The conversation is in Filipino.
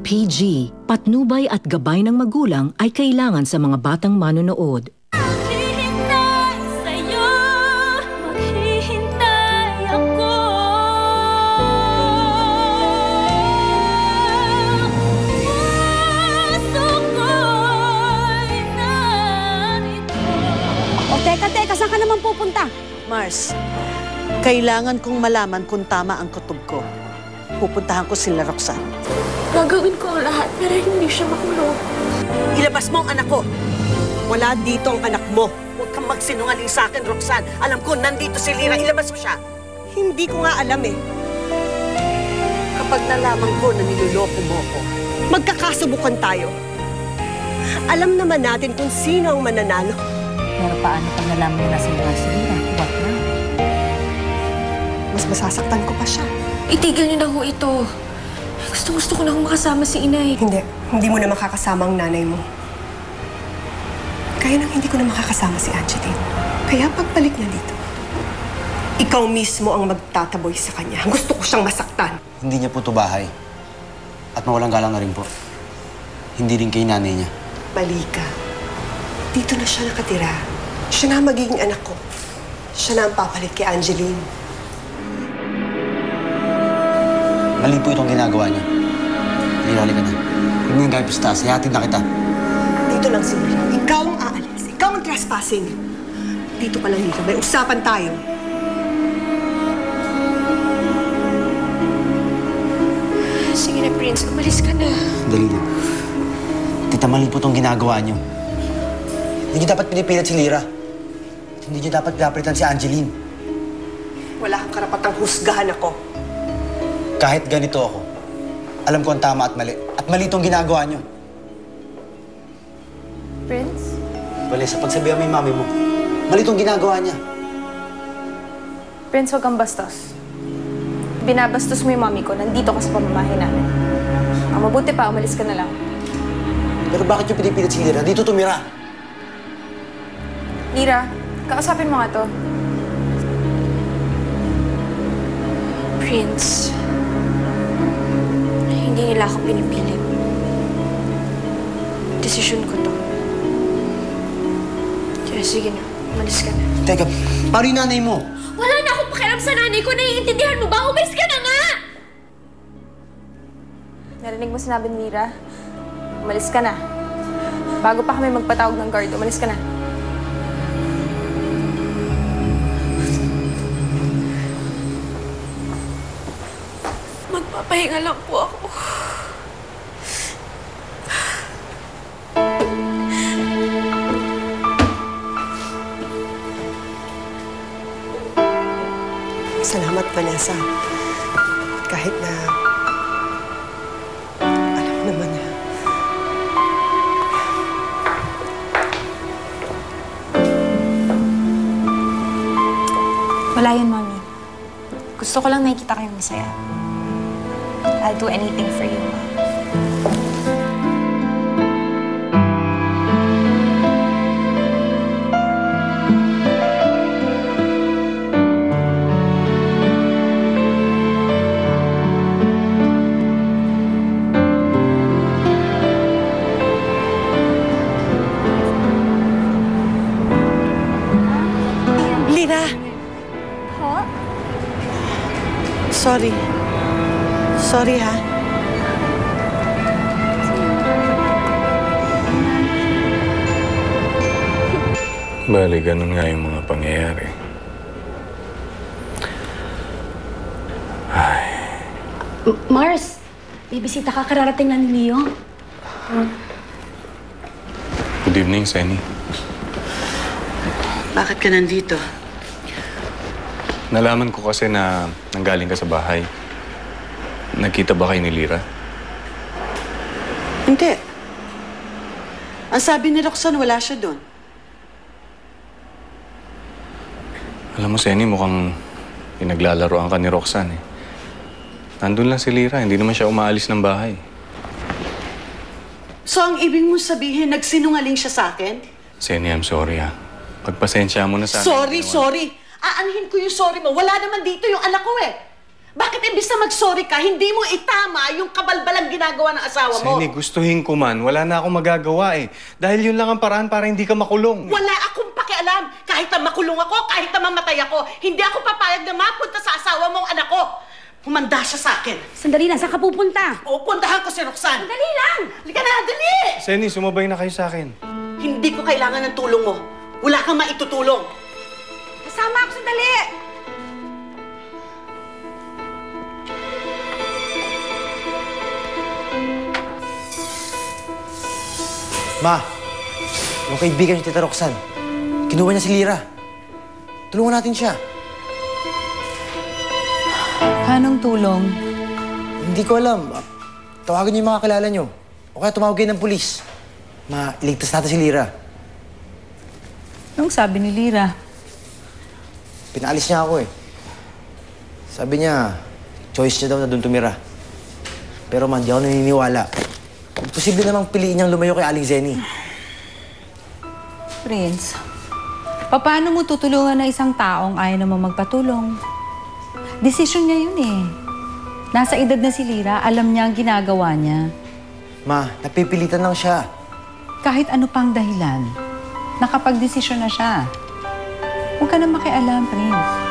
PG, patnubay at gabay ng magulang ay kailangan sa mga batang manonood. Maghihintay sa'yo, maghihintay ako. Puso ko'y narito. O teka, saan ka naman pupunta? Mars, kailangan kong malaman kung tama ang kutob ko. Pupuntahan ko sila Roxanne. Gagawin ko ang lahat pero hindi siya makulong. Ilabas mo ang anak ko. Wala dito ang anak mo. Huwag kang magsinungaling sa akin, Roxanne. Alam ko, nandito si Lira. Ilabas mo siya. Hindi ko nga alam eh. Kapag nalaman ko na niloloko mo ko, Magkakasubukan tayo. Alam naman natin kung sino ang mananalo. Pero paano pag nalaman nila si Lira? Huwag na. Mas masasaktan ko pa siya. Itigil niyo na ho ito. Gusto ko na akong makasama si inay. Hindi mo na makakasama ang nanay mo. Kaya nang hindi ko na makakasama si Angeline. Kaya pagbalik niya dito, ikaw mismo ang magtataboy sa kanya. Gusto ko siyang masaktan. Hindi niya po ito bahay. At mawalang galang na rin po. Hindi rin kay nanay niya. Mali ka. Dito na siya nakatira. Siya na ang magiging anak ko. Siya na ang papalit kay Angeline. Mali po itong ginagawa niya. Lira, halika na. Huwag niyang gayos taas. Hayatid na kita. Dito lang si Lira. Ikaw ang aalis. Ikaw ang trespassing. Dito ka lang, Lira. May usapan tayo. Sige na, Prince. Umalis ka na. Dali lang. Tita, mali po itong ginagawa niyo. Hindi niyo dapat pinipilit si Lira. Hindi niyo dapat pinapilitan si Angeline. Wala kang karapatang husgahan ako. Kahit ganito ako, alam ko ang tama at mali. At mali itong ginagawa niyo. Prince? Bale, sa pagsabihan mo yung mami mo, mali itong ginagawa niya. Prince, huwag kang bastos. Binabastos mo yung mami ko. Nandito ka sa pamamahay namin. Ang mabuti pa, umalis ka na lang. Pero bakit yung pinipilit si Lira? Dito tumira. Lira, kausapin mo nga to. Prince, hindi nila ako pinipilit. Desisyon ko to. Kaya sige na, umalis ka na. Teka, paano yung nanay mo? Wala na akong pakialam sa nanay ko. Naiintindihan mo ba? Umalis ka na nga! Narinig mo sinabi ni Lira? Umalis ka na. Bago pa kami magpatawag ng guard, umalis ka na. Magpapahinga lang po ako. Salamat, Vanessa. Kahit na... alam mo naman na... Wala yun, Mami. Gusto ko lang nakikita kayong masaya. I'll do anything for you, Ma. Lira! Ha? Sorry. Sorry, ha? Bali, ganun nga yung mga pangyayari. Mars, bibisita ka, kararating lang ni Leo. Good evening, Senny. Bakit ka nandito? Nalaman ko kasi na nanggaling ka sa bahay. Nakita ba kayo ni Lira? Hindi. Ang sabi ni Roxanne, wala siya doon. Alam mo, Senny, mukhang pinaglalaroan ka ni Roxanne eh. Nandun lang si Lira, hindi naman siya umaalis ng bahay. So, ang ibig mo sabihin, nagsinungaling siya sa akin? Senny, I'm sorry ha. Pagpasensya mo na sa akin. Sorry. Aanhin ko yung sorry mo. Wala naman dito yung anak ko eh. Bakit imbis na mag-sorry ka, hindi mo itama yung kabalbalang ginagawa ng asawa mo? Seni, gustuhin ko man. Wala na akong magagawa eh. Dahil yun lang ang paraan para hindi ka makulong. Wala akong pakialam. Kahit na makulong ako, kahit na mamatay ako, hindi ako papayag na mapunta sa asawa mong anak ko. Humanda siya sa akin. Sandali lang, saan ka pupunta? O, puntahan ko si Roxanne. Sandali lang! Halika na, dali! Seni, sumabay na kayo sa akin. Hindi ko kailangan ng tulong mo. Wala kang maitutulong. Kasama ako, sandali! Ma, yung kaibigan ni Tita Roxanne, kinuha niya si Lira. Tulungan natin siya. Anong tulong? Hindi ko alam. Tawagan niyo yung mga kilala niyo. O kaya tumawag kayo ng pulis. Ma, iligtas natin si Lira. Anong sabi ni Lira? Pinaalis niya ako eh. Sabi niya, choice niya daw na doon tumira. Pero man, di ako naniniwala. Posible namang piliin niyang lumayo kay Aling Zenny. Prince, paano mo tutulungan na isang taong ayaw naman magpatulong? Desisyon niya yun eh. Nasa edad na si Lira, alam niya ang ginagawa niya. Ma, napipilitan lang siya. Kahit ano pang dahilan, nakapag-desisyon na siya. Huwag ka na makialam, Prince.